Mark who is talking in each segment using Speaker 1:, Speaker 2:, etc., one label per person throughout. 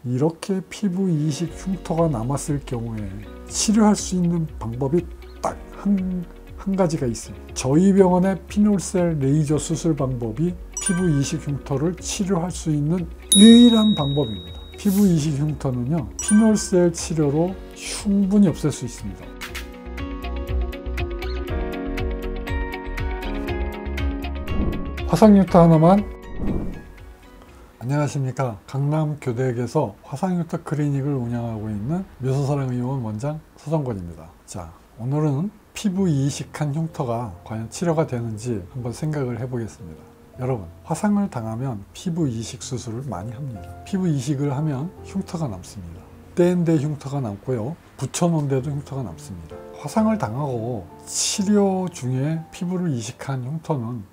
Speaker 1: 이렇게 피부 이식 흉터가 남았을 경우에 치료할 수 있는 방법이 딱 한 가지가 있습니다. 저희 병원의 피놀셀 레이저 수술 방법이 피부 이식 흉터를 치료할 수 있는 유일한 방법입니다. 피부 이식 흉터는요, 피놀셀 치료로 충분히 없앨 수 있습니다. 화상흉터 하나만. 안녕하십니까. 강남교대역에서 화상흉터 클리닉을 운영하고 있는 묘소사랑의원 원장 서정권입니다. 자, 오늘은 피부 이식한 흉터가 과연 치료가 되는지 한번 생각을 해보겠습니다. 여러분, 화상을 당하면 피부 이식 수술을 많이 합니다. 피부 이식을 하면 흉터가 남습니다. 뗀 데 흉터가 남고요, 붙여놓은 데도 흉터가 남습니다. 화상을 당하고 치료 중에 피부를 이식한 흉터는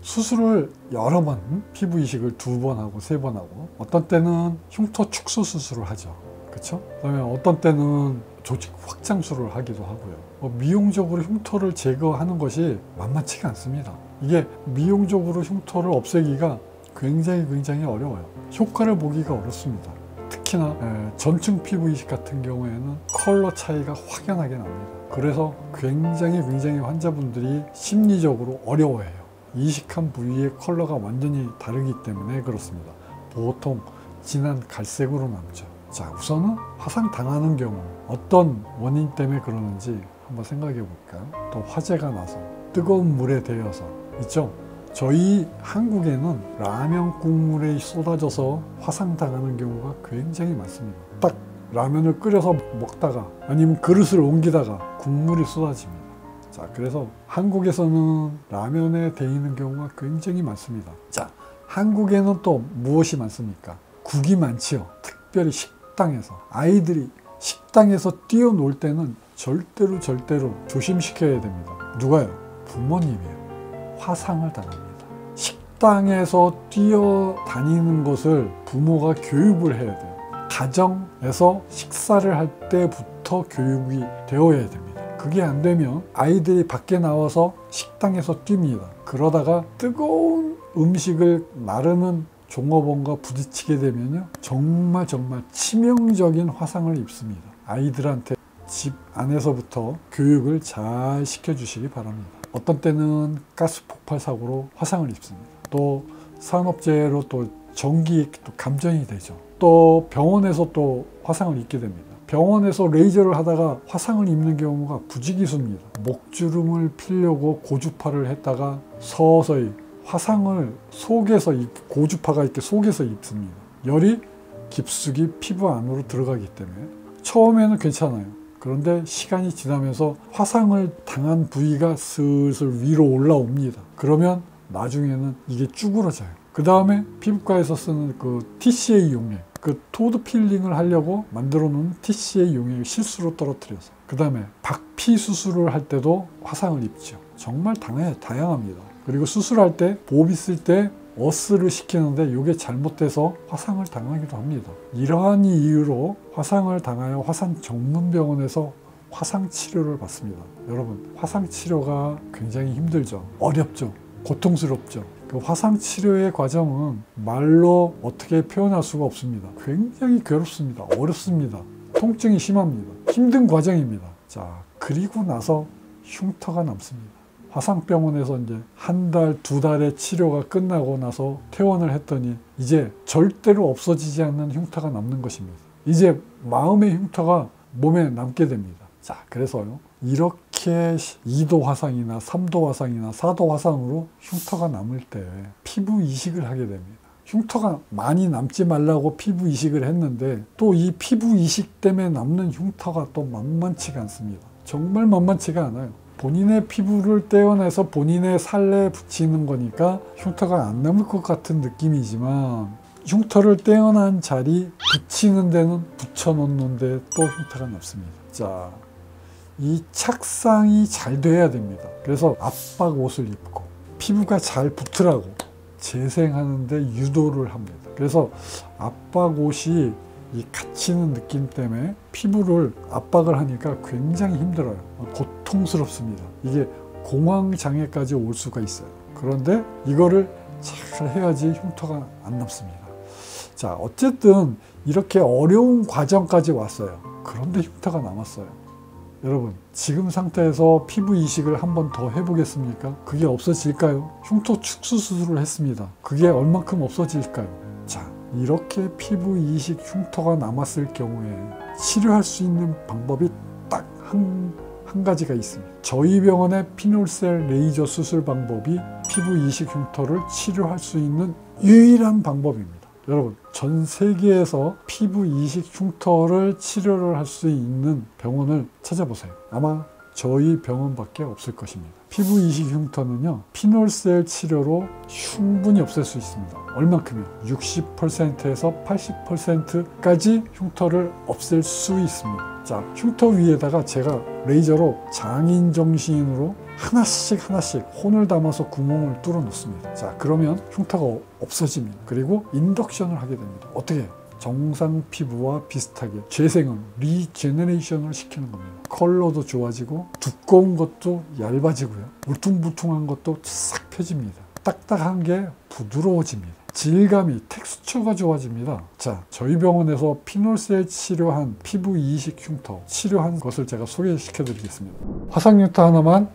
Speaker 1: 수술을 여러 번, 피부 이식을 2번 하고 3번 하고, 어떤 때는 흉터 축소 수술을 하죠. 그렇죠? 그다음에 어떤 때는 조직 확장술을 하기도 하고요. 미용적으로 흉터를 제거하는 것이 만만치가 않습니다. 이게 미용적으로 흉터를 없애기가 굉장히 어려워요. 효과를 보기가 어렵습니다. 특히나 전층 피부 이식 같은 경우에는 컬러 차이가 확연하게 납니다. 그래서 굉장히 환자분들이 심리적으로 어려워해요. 이식한 부위의 컬러가 완전히 다르기 때문에 그렇습니다. 보통 진한 갈색으로 남죠. 자, 우선은 화상 당하는 경우 어떤 원인 때문에 그러는지 한번 생각해 볼까요? 또 화재가 나서 뜨거운 물에 데여서 있죠. 저희 한국에는 라면 국물에 쏟아져서 화상 당하는 경우가 굉장히 많습니다. 딱 라면을 끓여서 먹다가 아니면 그릇을 옮기다가 국물이 쏟아집니다. 자, 그래서 한국에서는 라면에 데이는 경우가 굉장히 많습니다. 자, 한국에는 또 무엇이 많습니까? 국이 많지요. 특별히 식당에서. 아이들이 식당에서 뛰어놀 때는 절대로 조심시켜야 됩니다. 누가요? 부모님이에요. 화상을 당합니다. 식당에서 뛰어다니는 것을 부모가 교육을 해야 돼요. 가정에서 식사를 할 때부터 교육이 되어야 됩니다. 그게 안 되면 아이들이 밖에 나와서 식당에서 뜁니다. 그러다가 뜨거운 음식을 나르는 종업원과 부딪히게 되면요, 정말 치명적인 화상을 입습니다. 아이들한테 집 안에서부터 교육을 잘 시켜주시기 바랍니다. 어떤 때는 가스 폭발 사고로 화상을 입습니다. 또 산업재해로 또 전기 또 감전이 되죠. 또 병원에서 또 화상을 입게 됩니다. 병원에서 레이저를 하다가 화상을 입는 경우가 부지기수입니다. 목주름을 피려고 고주파를 했다가 서서히 화상을 속에서 고주파가 이렇게 속에서 입습니다. 열이 깊숙이 피부 안으로 들어가기 때문에 처음에는 괜찮아요. 그런데 시간이 지나면서 화상을 당한 부위가 슬슬 위로 올라옵니다. 그러면 나중에는 이게 쭈그러져요. 그 다음에 피부과에서 쓰는 그 TCA 용액, 그 토드 필링을 하려고 만들어 놓은 TCA 용액을 실수로 떨어뜨려서, 그 다음에 박피 수술을 할 때도 화상을 입죠. 정말 다양합니다. 그리고 수술할 때 보비 있을 때 어스를 시키는데 이게 잘못돼서 화상을 당하기도 합니다. 이러한 이유로 화상을 당하여 화상 전문 병원에서 화상 치료를 받습니다. 여러분, 화상 치료가 굉장히 힘들죠. 어렵죠. 고통스럽죠. 그 화상 치료의 과정은 말로 어떻게 표현할 수가 없습니다. 굉장히 괴롭습니다. 어렵습니다. 통증이 심합니다. 힘든 과정입니다. 자, 그리고 나서 흉터가 남습니다. 화상병원에서 이제 1달, 2달의 치료가 끝나고 나서 퇴원을 했더니 이제 절대로 없어지지 않는 흉터가 남는 것입니다. 이제 마음의 흉터가 몸에 남게 됩니다. 자, 그래서요, 이렇게 2도 화상이나 3도 화상이나 4도 화상으로 흉터가 남을 때 피부 이식을 하게 됩니다. 흉터가 많이 남지 말라고 피부 이식을 했는데 또 이 피부 이식 때문에 남는 흉터가 또 만만치가 않습니다. 정말 만만치가 않아요. 본인의 피부를 떼어내서 본인의 살에 붙이는 거니까 흉터가 안 남을 것 같은 느낌이지만, 흉터를 떼어난 자리 붙이는 데는 붙여놓는데 또 흉터가 남습니다. 자, 이 착상이 잘 돼야 됩니다. 그래서 압박 옷을 입고 피부가 잘 붙으라고 재생하는데 유도를 합니다. 그래서 압박 옷이 이 갇히는 느낌 때문에 피부를 압박을 하니까 굉장히 힘들어요. 고통스럽습니다. 이게 공황장애까지 올 수가 있어요. 그런데 이거를 잘 해야지 흉터가 안 남습니다. 자, 어쨌든 이렇게 어려운 과정까지 왔어요. 그런데 흉터가 남았어요. 여러분, 지금 상태에서 피부 이식을 한 번 더 해보겠습니까? 그게 없어질까요? 흉터 축소 수술을 했습니다. 그게 얼만큼 없어질까요? 자, 이렇게 피부 이식 흉터가 남았을 경우에 치료할 수 있는 방법이 딱 한 가지가 있습니다. 저희 병원의 피놀셀 레이저 수술 방법이 피부 이식 흉터를 치료할 수 있는 유일한 방법입니다. 여러분, 전 세계에서 피부 이식 흉터를 치료를 할 수 있는 병원을 찾아보세요. 아마 저희 병원밖에 없을 것입니다. 피부 이식 흉터는요, 피놀셀 치료로 충분히 없앨 수 있습니다. 얼만큼이요? 60%에서 80%까지 흉터를 없앨 수 있습니다. 자, 흉터 위에다가 제가 레이저로 장인 정신으로 하나씩 혼을 담아서 구멍을 뚫어 놓습니다. 자, 그러면 흉터가 없어집니다. 그리고 인덕션을 하게 됩니다. 어떻게? 정상 피부와 비슷하게 재생을, 리제너레이션을 시키는 겁니다. 컬러도 좋아지고 두꺼운 것도 얇아지고요. 울퉁불퉁한 것도 싹 펴집니다. 딱딱한 게 부드러워집니다. 질감이, 텍스처가 좋아집니다. 자, 저희 병원에서 피놀셀 치료한 피부 이식 흉터 치료한 것을 제가 소개시켜 드리겠습니다. 화상 흉터 하나만,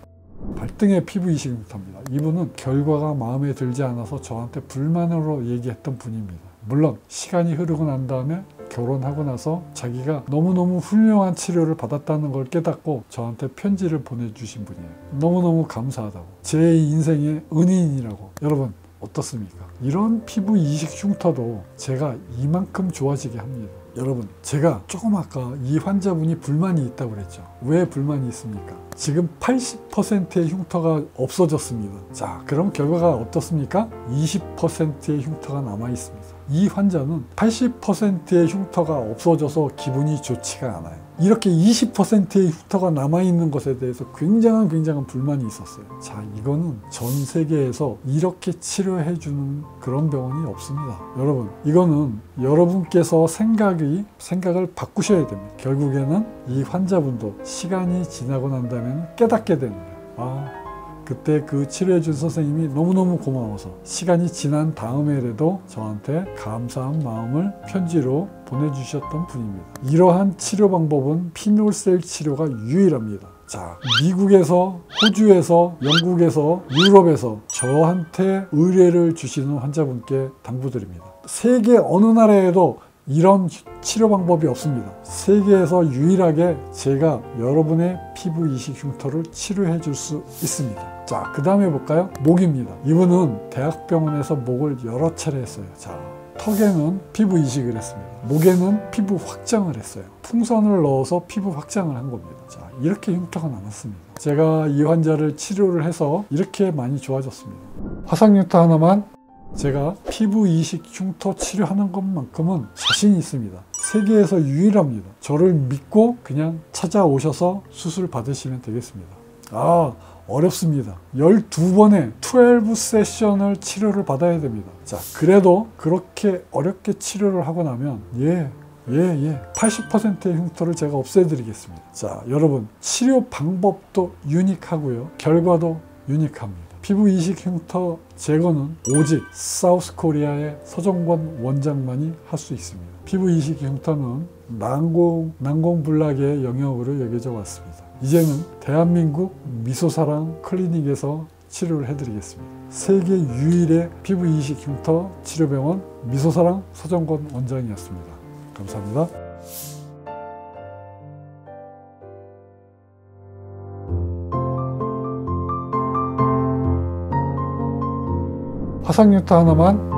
Speaker 1: 발등의 피부 이식 흉터입니다. 이분은 결과가 마음에 들지 않아서 저한테 불만으로 얘기했던 분입니다. 물론 시간이 흐르고 난 다음에 결혼하고 나서 자기가 너무너무 훌륭한 치료를 받았다는 걸 깨닫고 저한테 편지를 보내주신 분이에요. 너무너무 감사하다고. 제 인생의 은인이라고. 여러분, 어떻습니까? 이런 피부 이식 흉터도 제가 이만큼 좋아지게 합니다. 여러분, 제가 조금 아까 이 환자분이 불만이 있다고 그랬죠. 왜 불만이 있습니까? 지금 80%의 흉터가 없어졌습니다. 자, 그럼 결과가 어떻습니까? 20%의 흉터가 남아 있습니다. 이 환자는 80%의 흉터가 없어져서 기분이 좋지가 않아요. 이렇게 20%의 흉터가 남아있는 것에 대해서 굉장한 불만이 있었어요. 자, 이거는 전 세계에서 이렇게 치료해주는 그런 병원이 없습니다. 여러분, 이거는 여러분께서 생각을 바꾸셔야 됩니다. 결국에는 이 환자분도 시간이 지나고 난 다음에 깨닫게 되는 거예요. 그때 그 치료해준 선생님이 너무너무 고마워서 시간이 지난 다음에라도 저한테 감사한 마음을 편지로 보내주셨던 분입니다. 이러한 치료 방법은 피놀셀 치료가 유일합니다. 자, 미국에서, 호주에서, 영국에서, 유럽에서 저한테 의뢰를 주시는 환자분께 당부드립니다. 세계 어느 나라에도 이런 치료 방법이 없습니다. 세계에서 유일하게 제가 여러분의 피부 이식 흉터를 치료해 줄 수 있습니다. 자, 그 다음에 볼까요? 목입니다. 이분은 대학병원에서 목을 여러 차례 했어요. 자, 턱에는 피부 이식을 했습니다. 목에는 피부 확장을 했어요. 풍선을 넣어서 피부 확장을 한 겁니다. 자, 이렇게 흉터가 남았습니다. 제가 이 환자를 치료를 해서 이렇게 많이 좋아졌습니다. 화상 흉터 하나만, 제가 피부 이식 흉터 치료하는 것만큼은 자신이 있습니다. 세계에서 유일합니다. 저를 믿고 그냥 찾아오셔서 수술 받으시면 되겠습니다. 어렵습니다. 12번의 12 세션을 치료를 받아야 됩니다. 자, 그래도 그렇게 어렵게 치료를 하고 나면 80%의 흉터를 제가 없애드리겠습니다. 자, 여러분, 치료 방법도 유니크하고요. 결과도 유니크합니다. 피부 이식 흉터 제거는 오직 사우스코리아의 서정권 원장만이 할 수 있습니다. 피부 이식 흉터는 난공불락의 영역으로 여겨져 왔습니다. 이제는 대한민국 미소사랑 클리닉에서 치료를 해드리겠습니다. 세계 유일의 피부 이식 흉터 치료병원 미소사랑 서정권 원장이었습니다. 감사합니다. 화상 흉터 하나만,